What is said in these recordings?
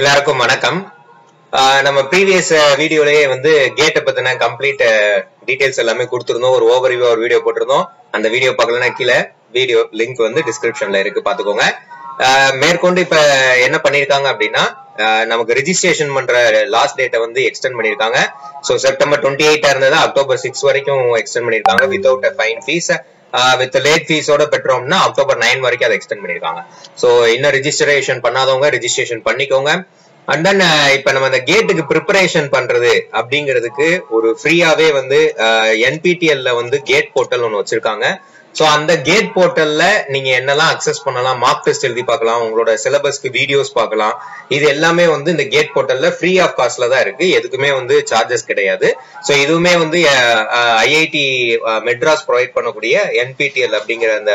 எல்லாருக்கும் வணக்கம். நம்ம ப்ரீவியஸ் வீடியோலயே கேட்ட பத்தின கம்ப்ளீட் டீடைல்ஸ் எல்லாமே கொடுத்திருந்தோம். ஒரு ஓவர்வியூ ஒரு வீடியோ போட்டிருந்தோம். அந்த வீடியோ பார்க்கலன்னா கீழே வீடியோ லிங்க் டிஸ்கிரிப்ஷன்ல இருக்கு, பாத்துக்கோங்க. மேற்கொண்டு இப்ப என்ன பண்ணிருக்காங்க அப்படின்னா, நமக்கு ரெஜிஸ்ட்ரேஷன் பண்ற லாஸ்ட் டேட்டை எக்ஸ்டெண்ட் பண்ணிருக்காங்க. சோ செப்டம்பர் 28 இருந்தது அக்டோபர் 6 வரைக்கும் எக்ஸ்டெண்ட் பண்ணிருக்காங்க without fine fees. With late ஃபீஸோட பெற்றோம்னா அக்டோபர் 9 வரைக்கும் அதை எக்ஸ்டெண்ட் பண்ணிருக்காங்க. சோ இன்னும் ரெஜிஸ்ட்ரேஷன் பண்ணாதவங்க ரெஜிஸ்ட்ரேஷன் பண்ணிக்கோங்க. அண்ட் தென் இப்ப நம்ம இந்த கேட்டுக்கு ப்ரிப்பரேஷன் பண்றது அப்படிங்கிறதுக்கு ஒரு ஃப்ரீயாவே என்பிடிஎல்ல கேட் போர்ட்டல் ஒன்னு வச்சிருக்காங்க. சோ அந்த கேட் போர்ட்டல்ல நீங்க என்னெல்லாம் அக்சஸ் பண்ணலாம், மார்க் டெஸ்ட் எழுதி பார்க்கலாம், உங்களோட சிலபஸ்க்கு வீடியோஸ் பார்க்கலாம். இது எல்லாமே இந்த கேட் போர்ட்டல்ல ஃப்ரீ ஆஃப் காஸ்ட்ல தான் இருக்கு. எதுக்குமே சார்ஜஸ் கிடையாது. சோ இதுவுமே ஐஐடி மெட்ராஸ் ப்ரொவைட் பண்ணக்கூடிய என்பிடிஎல் அப்படிங்கிற அந்த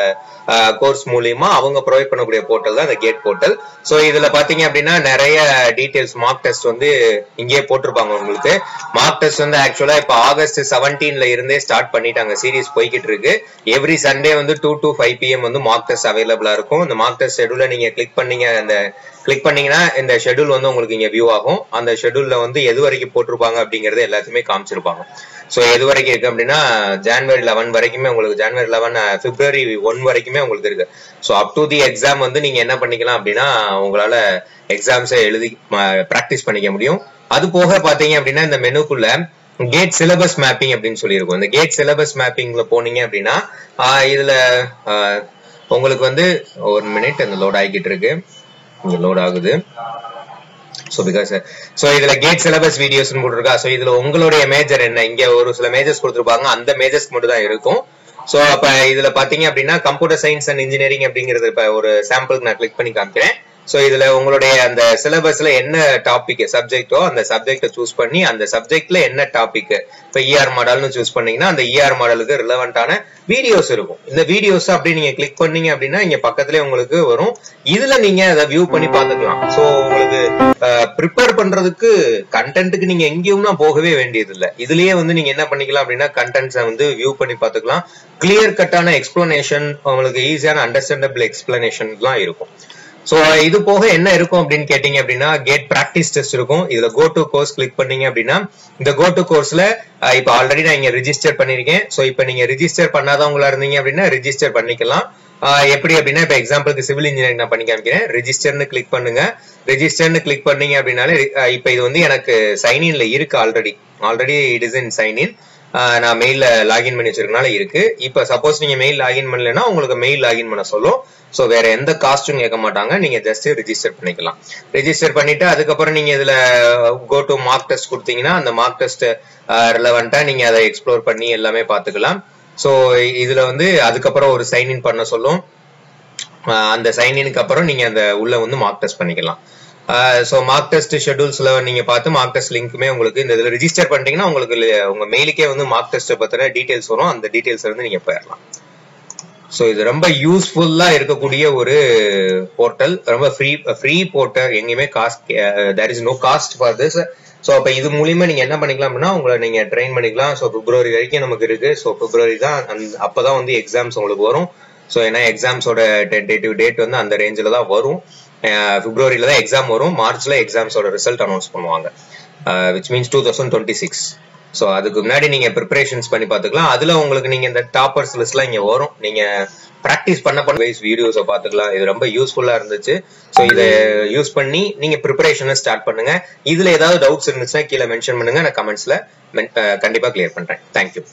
கோர்ஸ் மூலியமா அவங்க ப்ரொவைட் பண்ணக்கூடிய போர்ட்டல் தான் இந்த கேட் போர்ட்டல். சோ இதுல பாத்தீங்க அப்படின்னா நிறைய டீடைல்ஸ் மார்க் டெஸ்ட் இங்கே போட்டிருப்பாங்க. உங்களுக்கு மார்க் டெஸ்ட் ஆக்சுவலா இப்ப ஆகஸ்ட் 17ல இருந்தே ஸ்டார்ட் பண்ணிட்டாங்க. சீரீஸ் போய்கிட்டு இருக்கு. Every Sunday 2 to 5 PM mark test அவைலபிளா இருக்கும். இந்த மார்க் டெஸ்ட் ஷெட்யூல நீங்க கிளிக் பண்ணீங்கன்னா இந்த ஷெட்யூல் உங்களுக்கு இங்க வியூ ஆகும். அந்த ஷெட்யூல்ல எது வரைக்கும் போட்டிருப்பாங்க அப்படிங்கறது எல்லாத்தையுமே காமிச்சிருப்பாங்க. சோ எது வரைக்கும் இருக்கு அப்படின்னா ஜனவரி 11 வரைக்குமே உங்களுக்கு, ஜனவரி 11 பிப்ரவரி 1 வரைக்குமே உங்களுக்கு இருக்கு. So up to the exam நீங்க என்ன பண்ணிக்கலாம் அப்படின்னா, உங்களால எக்ஸாம்ஸை எழுதி பிராக்டிஸ் பண்ணிக்க முடியும். அது போக பாத்தீங்க அப்படின்னா இந்த மெனுக்குள்ள கேட் சிலபஸ் மேப்பிங் அப்படின்னு சொல்லியிருக்கும். இந்த கேட் சிலபஸ் மேப்பிங்ல போனீங்க அப்படின்னா இதுல உங்களுக்கு ஒரு மினிட் இந்த லோட் ஆகிக்கிட்டு இருக்கு, இங்க லோட் ஆகுது. சோ இதுல கேட் சிலபஸ் வீடியோஸ் போட்டுருக்கா. சோ இதுல உங்களுடைய மேஜர் என்ன, இங்க ஒரு சில மேஜர்ஸ் கொடுத்துருப்பாங்க, அந்த மேஜர்ஸ்க்கு மட்டும் தான் இருக்கும். சோ அப்ப இதுல பாத்தீங்க அப்படின்னா கம்ப்யூட்டர் சயின்ஸ் அண்ட் இன்ஜினியரிங் அப்படிங்கிறது இப்ப ஒரு சாம்பிளுக்கு நான் கிளிக் பண்ணி காமிக்கிறேன். சோ இதுல உங்களுடைய அந்த சிலபஸ்ல என்ன டாபிக் சப்ஜெக்டோ அந்த சப்ஜெக்ட சூஸ் பண்ணி அந்த சப்ஜெக்ட்ல என்ன டாபிக், இப்ப இஆர் மாடல்னு சூஸ் பண்ணீங்கன்னா அந்த இஆர் மாடலுக்கு ரிலவெண்டான வீடியோஸ் இருக்கும். இந்த வீடியோஸ் அப்படி நீங்க கிளிக் பண்ணீங்க அப்படின்னா இங்க பக்கத்துலயே உங்களுக்கு வரும். இதுல நீங்க அதை வியூ பண்ணி பாத்துக்கலாம். சோ உங்களுக்கு ப்ரிப்பேர் பண்றதுக்கு கண்டென்ட்டுக்கு நீங்க எங்கேயும் போகவே வேண்டியது இல்ல. இதுலயே நீங்க என்ன பண்ணிக்கலாம் அப்படின்னா கண்டென்ட்ஸை வியூ பண்ணி பாத்துக்கலாம். கிளியர் கட்டான எக்ஸ்பிளனேஷன், உங்களுக்கு ஈஸியான அண்டர்ஸ்டாண்டபிள் எக்ஸ்பிளனேஷன் எல்லாம் இருக்கும். சோ இது போக என்ன இருக்கும் அப்படின்னு கேட்டீங்க அப்படின்னா கேட் பிராக்டிஸ் டெஸ்ட் இருக்கும். இதுல கோ டு கோர்ஸ் கிளிக் பண்ணீங்க அப்படின்னா இந்த கோ டு கோர்ஸ்ல இப்ப ஆல்ரெடி நான் இங்க ரிஜிஸ்டர் பண்ணிருக்கேன். சோ இப்ப நீங்க ரிஜிஸ்டர் பண்ணாதவங்களா இருந்தீங்க அப்படின்னா ரிஜிஸ்டர் பண்ணிக்கலாம். எப்படி அப்படின்னா இப்ப எக்ஸாம்பிளுக்கு சிவில் இன்ஜினியரிங் நான் பண்ணி காமிக்கிறேன். ரெஜிஸ்டர்னு கிளிக் பண்ணுங்க. ரெஜிஸ்டர்னு கிளிக் பண்ணீங்க அப்படின்னாலே இப்ப இது எனக்கு சைன்இன்ல இருக்கு. Already it is in sign in. நான் மெயில லாகின் பண்ணி வச்சிருக்கனால இருக்கு. இப்ப சப்போஸ் நீங்க மெயில் லாகின் பண்ணலன்னா உங்களுக்கு மெயில் லாகின் பண்ண சொல்லும். சோ வேற எந்த காஸ்டும் கேட்க மாட்டாங்க. நீங்க ஜஸ்ட் ரிஜிஸ்டர் பண்ணிக்கலாம். ரிஜிஸ்டர் பண்ணிட்டு அதுக்கப்புறம் நீங்க இதுல கோ டு மார்க் டெஸ்ட் கொடுத்தீங்கன்னா அந்த மார்க் டெஸ்ட் ரிலவெண்டா நீங்க அதை எக்ஸ்ப்ளோர் பண்ணி எல்லாமே பாத்துக்கலாம். சோ இதுல அதுக்கப்புறம் ஒரு சைன்இன் பண்ண சொல்லும். அந்த சைன்இனுக்கு அப்புறம் நீங்க அந்த உள்ள மார்க் டெஸ்ட் பண்ணிக்கலாம். சோ மார்க் டெஸ்ட் ஷெட்யூல்ஸ்ல நீங்க பார்த்து மார்க் டெஸ்ட் லிங்க்குமே உங்களுக்கு இந்த இதுல ரிஜிஸ்டர் பண்ணிட்டீங்கன்னா உங்களுக்கு உங்க மெயிலுக்கே மார்க் டெஸ்ட் பத்தின டீடைல்ஸ் வரும். அந்த டீடைல்ஸ் நீங்க போயிடலாம். சோ இது ரொம்ப யூஸ்ஃபுல்லா இருக்கக்கூடிய ஒரு போர்ட்டல், ரொம்ப ஃப்ரீ போர்ட்டல். எங்கேயுமே cost, there is no cost for this. So அப்ப இது மூலியமா நீங்க என்ன பண்ணிக்கலாம் அப்படின்னா உங்களை நீங்க ட்ரெயின் பண்ணிக்கலாம். சோ பிப்ரவரி வரைக்கும் நமக்கு இருக்கு. சோ பிப்ரவரி தான் அப்பதான் எக்ஸாம்ஸ் உங்களுக்கு வரும். சோ ஏன்னா எக்ஸாம்ஸோட டென்டேட்டிவ் டேட் அந்த ரேஞ்சில தான் வரும். பிப்ரவரியில தான் எக்ஸாம் வரும். மார்ச்ல எக்ஸாம்ஸோட ரிசல்ட் அனௌன்ஸ் பண்ணுவாங்க, which means 2026. சோ அதுக்கு முன்னாடி நீங்க ப்ரிப்பரேஷன்ஸ் பண்ணி பாத்துக்கலாம். அதுல உங்களுக்கு நீங்க இந்த டாப்பர்ஸ் லிஸ்ட்லாம் இங்க வரும். நீங்க பிராக்டிஸ் பண்ண வீடியோஸை பாத்துக்கலாம். இது ரொம்ப யூஸ்ஃபுல்லா இருந்துச்சு. சோ இதை யூஸ் பண்ணி நீங்க ப்ரிப்பரேஷனை ஸ்டார்ட் பண்ணுங்க. இதுல ஏதாவது டவுட்ஸ் இருந்துச்சுன்னா கீழே மென்ஷன் பண்ணுங்க. நான் கமெண்ட்ஸ்ல கண்டிப்பா கிளியர் பண்றேன். தேங்க்யூ.